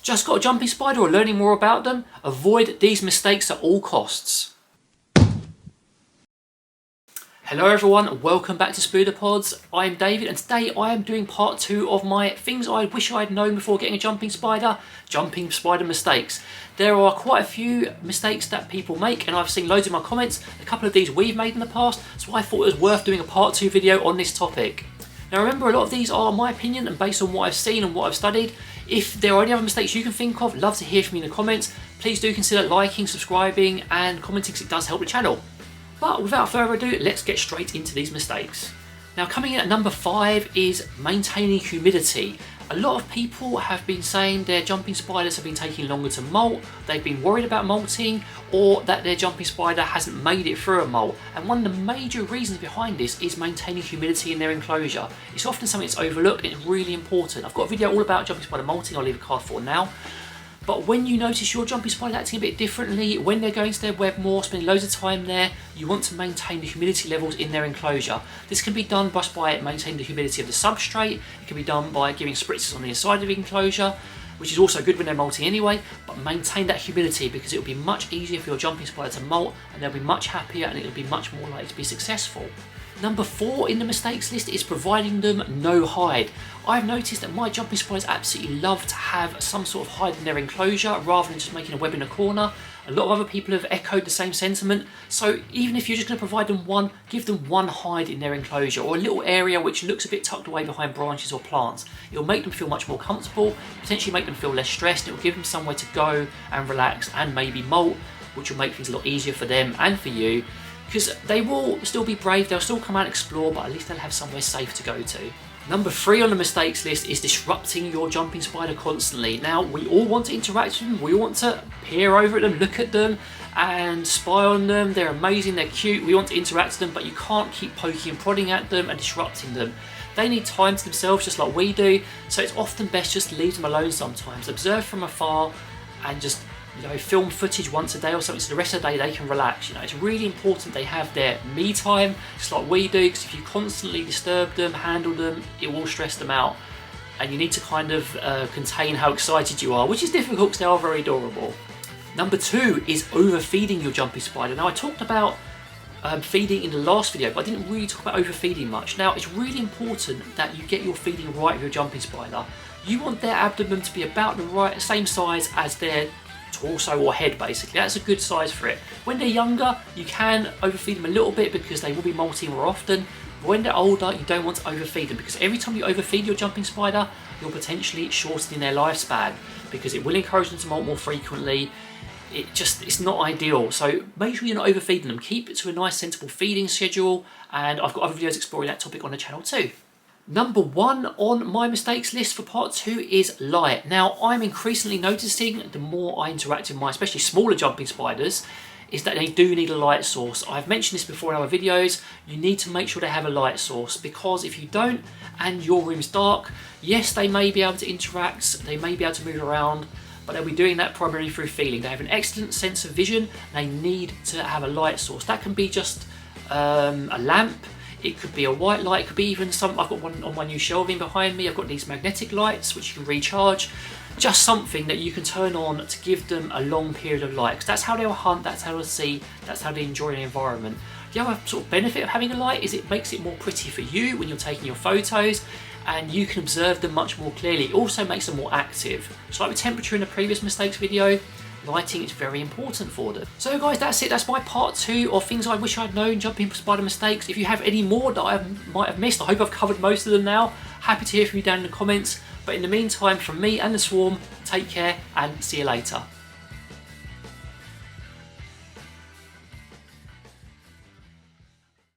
Just got a jumping spider or learning more about them? Avoid these mistakes at all costs. Hello everyone, welcome back to Spooderpods. I'm David and today I am doing part 2 of my things I wish I'd known before getting a jumping spider mistakes. There are quite a few mistakes that people make and I've seen loads in my comments. A couple of these we've made in the past, so I thought it was worth doing a part 2 video on this topic. Now remember, a lot of these are my opinion and based on what I've seen and what I've studied. If there are any other mistakes you can think of, love to hear from you in the comments. Please do consider liking, subscribing and commenting because it does help the channel. But without further ado, let's get straight into these mistakes. Now coming in at number 5 is maintaining humidity. A lot of people have been saying their jumping spiders have been taking longer to molt, they've been worried about molting, or that their jumping spider hasn't made it through a molt. And one of the major reasons behind this is maintaining humidity in their enclosure. It's often something that's overlooked and it's really important. I've got a video all about jumping spider molting, I'll leave a card for now. But when you notice your jumping spider acting a bit differently, when they're going to their web more, spending loads of time there, you want to maintain the humidity levels in their enclosure. This can be done just by maintaining the humidity of the substrate. It can be done by giving spritzes on the inside of the enclosure, which is also good when they're molting anyway, but maintain that humidity because it will be much easier for your jumping spider to molt and they'll be much happier and it'll be much more likely to be successful. Number 4 in the mistakes list is providing them no hide. I've noticed that my jumping spiders absolutely love to have some sort of hide in their enclosure rather than just making a web in a corner. A lot of other people have echoed the same sentiment, so even if you're just going to provide them one, give them one hide in their enclosure or a little area which looks a bit tucked away behind branches or plants. It'll make them feel much more comfortable, potentially make them feel less stressed, it'll give them somewhere to go and relax and maybe molt, which will make things a lot easier for them and for you. Because they will still be brave, they'll still come out and explore, but at least they'll have somewhere safe to go to. Number 3 on the mistakes list is disrupting your jumping spider constantly. Now, we all want to interact with them, we want to peer over at them, look at them, and spy on them. They're amazing, they're cute, we want to interact with them, but you can't keep poking and prodding at them and disrupting them. They need time to themselves just like we do, so it's often best just to leave them alone sometimes. Observe from afar and just film footage once a day or something so the rest of the day they can relax. It's really important they have their me time just like we do, because if you constantly disturb them, handle them, it will stress them out and you need to kind of contain how excited you are, which is difficult because they are very adorable. Number 2 is overfeeding your jumping spider. Now I talked about feeding in the last video, but I didn't really talk about overfeeding much. Now it's really important that you get your feeding right with your jumping spider. You want their abdomen to be about the same size as their torso or head, basically. That's a good size for it. When they're younger, you can overfeed them a little bit because they will be molting more often. But when they're older, you don't want to overfeed them because every time you overfeed your jumping spider, you're potentially shortening their lifespan because it will encourage them to molt more frequently. It's not ideal. So make sure you're not overfeeding them. Keep it to a nice sensible feeding schedule, and I've got other videos exploring that topic on the channel too. Number 1 on my mistakes list for part 2 is light. Now I'm increasingly noticing the more I interact with my especially smaller jumping spiders is that they do need a light source. I've mentioned this before in other videos, you need to make sure they have a light source because if you don't and your room's dark, yes they may be able to interact, they may be able to move around, but they'll be doing that primarily through feeling. They have an excellent sense of vision, they need to have a light source. That can be just a lamp. It could be a white light, it could be even some, I've got one on my new shelving behind me, I've got these magnetic lights which you can recharge. Just something that you can turn on to give them a long period of light, because that's how they'll hunt, that's how they'll see, that's how they enjoy the environment. The other sort of benefit of having a light is it makes it more pretty for you when you're taking your photos and you can observe them much more clearly. It also makes them more active. So like with temperature in the previous mistakes video, lighting is very important for them. So guys, that's it. That's my part 2 of things I wish I'd known, jumping spider mistakes. If you have any more that I might have missed, I hope I've covered most of them now. Happy to hear from you down in the comments. But in the meantime, from me and the swarm, take care and see you later.